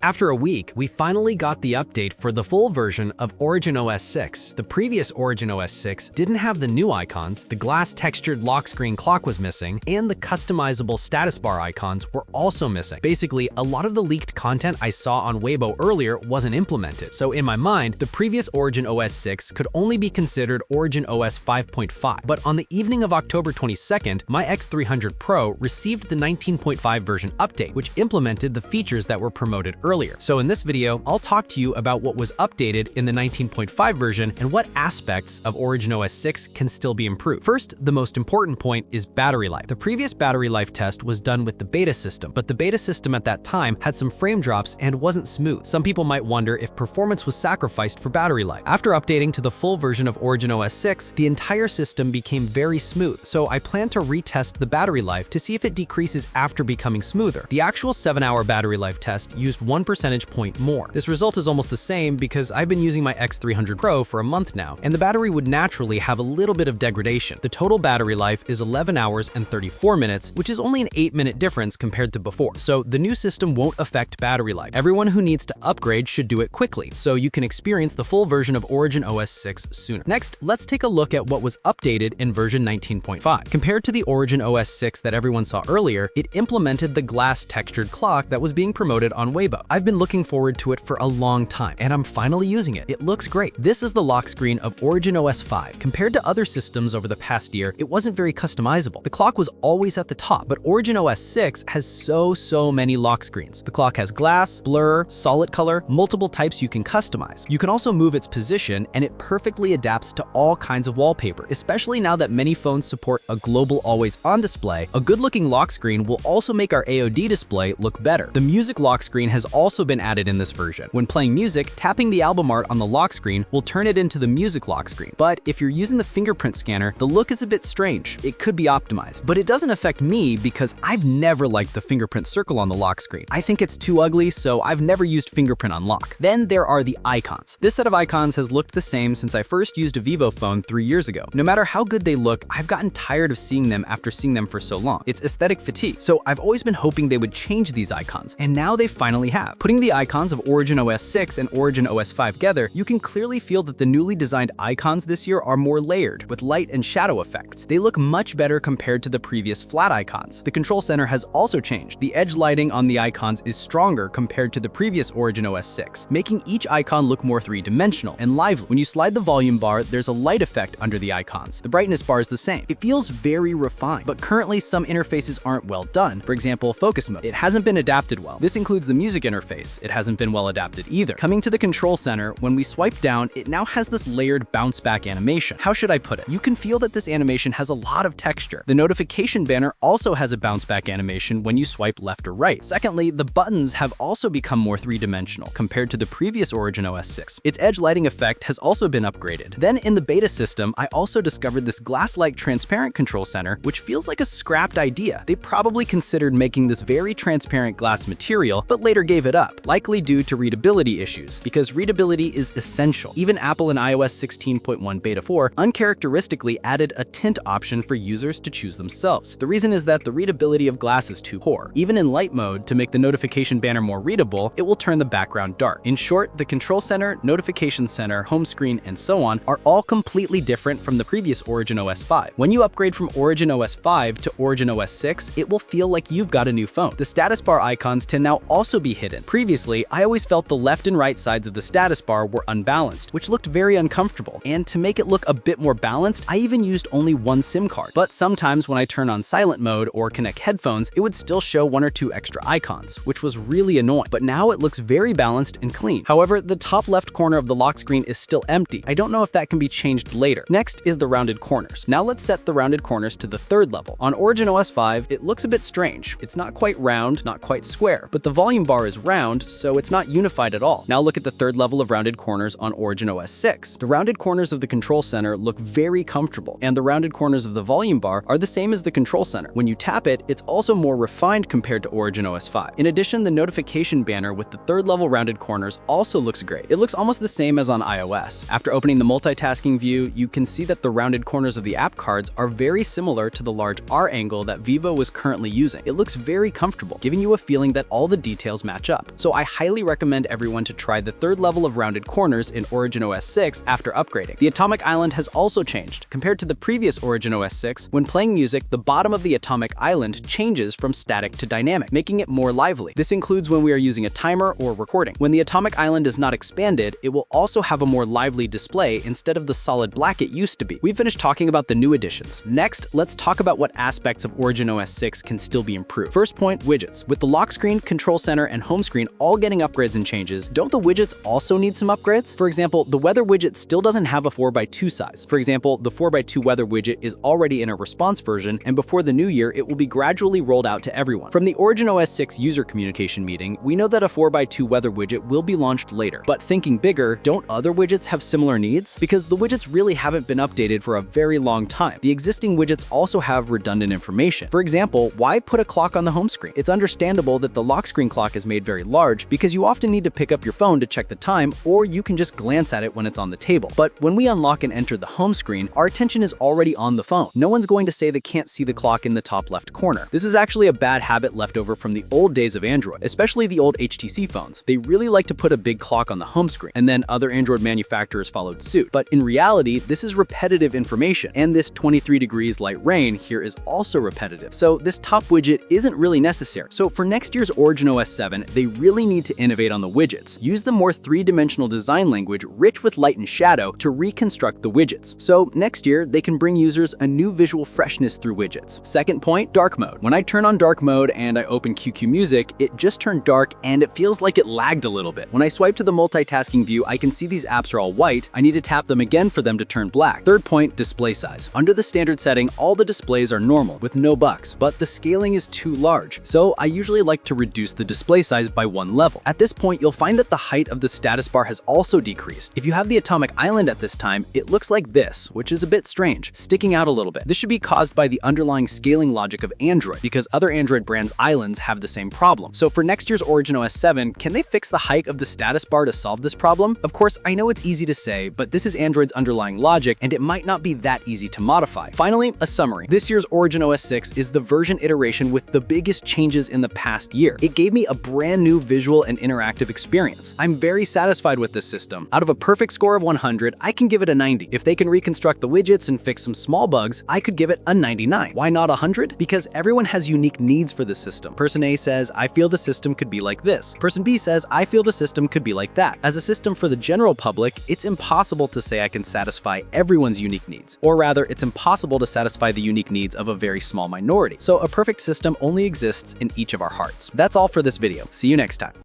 After a week, we finally got the update for the full version of OriginOS 6. The previous OriginOS 6 didn't have the new icons, the glass-textured lock screen clock was missing, and the customizable status bar icons were also missing. Basically, a lot of the leaked content I saw on Weibo earlier wasn't implemented. So in my mind, the previous OriginOS 6 could only be considered OriginOS 5.5. But on the evening of October 22nd, my X300 Pro received the 19.5 version update, which implemented the features that were promoted earlier. So in this video, I'll talk to you about what was updated in the 19.5 version and what aspects of OriginOS 6 can still be improved. First, the most important point is battery life. The previous battery life test was done with the beta system, but the beta system at that time had some frame drops and wasn't smooth. Some people might wonder if performance was sacrificed for battery life. After updating to the full version of OriginOS 6, the entire system became very smooth, so I plan to retest the battery life to see if it decreases after becoming smoother. The actual 7-hour battery life test used 1 percentage point more. This result is almost the same because I've been using my X300 Pro for a month now, and the battery would naturally have a little bit of degradation. The total battery life is 11 hours and 34 minutes, which is only an 8-minute difference compared to before. So the new system won't affect battery life. Everyone who needs to upgrade should do it quickly, so you can experience the full version of OriginOS 6 sooner. Next, let's take a look at what was updated in version 19.5. Compared to the OriginOS 6 that everyone saw earlier, it implemented the glass textured clock that was being promoted on Weibo. I've been looking forward to it for a long time, and I'm finally using it. It looks great. This is the lock screen of OriginOS 5. Compared to other systems over the past year, it wasn't very customizable. The clock was always at the top, but OriginOS 6 has so many lock screens. The clock has glass, blur, solid color, multiple types you can customize. You can also move its position, and it perfectly adapts to all kinds of wallpaper, especially now that many phones support a global always-on display. A good-looking lock screen will also make our AOD display look better. The music lock screen has also been added in this version. When playing music, tapping the album art on the lock screen will turn it into the music lock screen. But if you're using the fingerprint scanner, the look is a bit strange. It could be optimized. But it doesn't affect me because I've never liked the fingerprint circle on the lock screen. I think it's too ugly, so I've never used fingerprint unlock. Then there are the icons. This set of icons has looked the same since I first used a Vivo phone 3 years ago. No matter how good they look, I've gotten tired of seeing them after seeing them for so long. It's aesthetic fatigue. So I've always been hoping they would change these icons, and now they finally have. Putting the icons of OriginOS 6 and OriginOS 5 together, you can clearly feel that the newly designed icons this year are more layered, with light and shadow effects. They look much better compared to the previous flat icons. The control center has also changed. The edge lighting on the icons is stronger compared to the previous OriginOS 6, making each icon look more three-dimensional and lively. When you slide the volume bar, there's a light effect under the icons. The brightness bar is the same. It feels very refined, but currently some interfaces aren't well done. For example, focus mode. It hasn't been adapted well. This includes the music interface. It hasn't been well adapted either. Coming to the control center, when we swipe down, it now has this layered bounce back animation. How should I put it? You can feel that this animation has a lot of texture. The notification banner also has a bounce back animation when you swipe left or right. Secondly, the buttons have also become more three-dimensional compared to the previous OriginOS 6. Its edge lighting effect has also been upgraded. Then in the beta system, I also discovered this glass-like transparent control center, which feels like a scrapped idea. They probably considered making this very transparent glass material, but later gave it up, likely due to readability issues, because readability is essential. Even Apple in iOS 16.1 Beta 4 uncharacteristically added a tint option for users to choose themselves. The reason is that the readability of glass is too poor. Even in light mode, to make the notification banner more readable, it will turn the background dark. In short, the control center, notification center, home screen, and so on are all completely different from the previous OriginOS 5. When you upgrade from OriginOS 5 to OriginOS 6, it will feel like you've got a new phone. The status bar icons can now also be hidden. Previously, I always felt the left and right sides of the status bar were unbalanced, which looked very uncomfortable. And to make it look a bit more balanced, I even used only one SIM card. But sometimes when I turn on silent mode or connect headphones, it would still show 1 or 2 extra icons, which was really annoying. But now it looks very balanced and clean. However, the top left corner of the lock screen is still empty. I don't know if that can be changed later. Next is the rounded corners. Now let's set the rounded corners to the 3rd level. On OriginOS 5, it looks a bit strange. It's not quite round, not quite square, but the volume bar is round, so it's not unified at all. Now look at the 3rd level of rounded corners on OriginOS 6. The rounded corners of the control center look very comfortable, and the rounded corners of the volume bar are the same as the control center. When you tap it, it's also more refined compared to OriginOS 5. In addition, the notification banner with the 3rd level rounded corners also looks great. It looks almost the same as on iOS. After opening the multitasking view, you can see that the rounded corners of the app cards are very similar to the large R angle that Vivo was currently using. It looks very comfortable, giving you a feeling that all the details match up. So I highly recommend everyone to try the third level of rounded corners in OriginOS 6 after upgrading. The atomic island has also changed. Compared to the previous OriginOS 6, when playing music, the bottom of the atomic island changes from static to dynamic, making it more lively. This includes when we are using a timer or recording. When the atomic island is not expanded, it will also have a more lively display instead of the solid black it used to be. We've finished talking about the new additions. Next, let's talk about what aspects of OriginOS 6 can still be improved. First point, widgets. With the lock screen, control center, and home screen all getting upgrades and changes, don't the widgets also need some upgrades? For example, the weather widget still doesn't have a 4x2 size. For example, the 4x2 weather widget is already in a response version, and before the new year, it will be gradually rolled out to everyone. From the OriginOS 6 user communication meeting, we know that a 4x2 weather widget will be launched later. But thinking bigger, don't other widgets have similar needs? Because the widgets really haven't been updated for a very long time. The existing widgets also have redundant information. For example, why put a clock on the home screen? It's understandable that the lock screen clock is made very large because you often need to pick up your phone to check the time, or you can just glance at it when it's on the table. But when we unlock and enter the home screen, our attention is already on the phone. No one's going to say they can't see the clock in the top left corner. This is actually a bad habit left over from the old days of Android, especially the old HTC phones. They really like to put a big clock on the home screen, and then other Android manufacturers followed suit. But in reality, this is repetitive information, and this 23 degrees light rain here is also repetitive. So this top widget isn't really necessary. So for next year's OriginOS 7, they really need to innovate on the widgets. Use the more three-dimensional design language rich with light and shadow to reconstruct the widgets. So next year, they can bring users a new visual freshness through widgets. Second point, dark mode. When I turn on dark mode and I open QQ Music, it just turned dark and it feels like it lagged a little bit. When I swipe to the multitasking view, I can see these apps are all white. I need to tap them again for them to turn black. Third point, display size. Under the standard setting, all the displays are normal with no bugs, but the scaling is too large. So I usually like to reduce the display size by one level. At this point, you'll find that the height of the status bar has also decreased. If you have the atomic island at this time, it looks like this, which is a bit strange, sticking out a little bit. This should be caused by the underlying scaling logic of Android, because other Android brands' islands have the same problem. So for next year's OriginOS 7, can they fix the height of the status bar to solve this problem? Of course, I know it's easy to say, but this is Android's underlying logic, and it might not be that easy to modify. Finally, a summary. This year's OriginOS 6 is the version iteration with the biggest changes in the past year. It gave me a brand new visual and interactive experience. I'm very satisfied with this system. Out of a perfect score of 100, I can give it a 90. If they can reconstruct the widgets and fix some small bugs, I could give it a 99. Why not 100? Because everyone has unique needs for the system. Person A says, I feel the system could be like this. Person B says, I feel the system could be like that. As a system for the general public, it's impossible to say I can satisfy everyone's unique needs. Or rather, it's impossible to satisfy the unique needs of a very small minority. So a perfect system only exists in each of our hearts. That's all for this video. See you next time.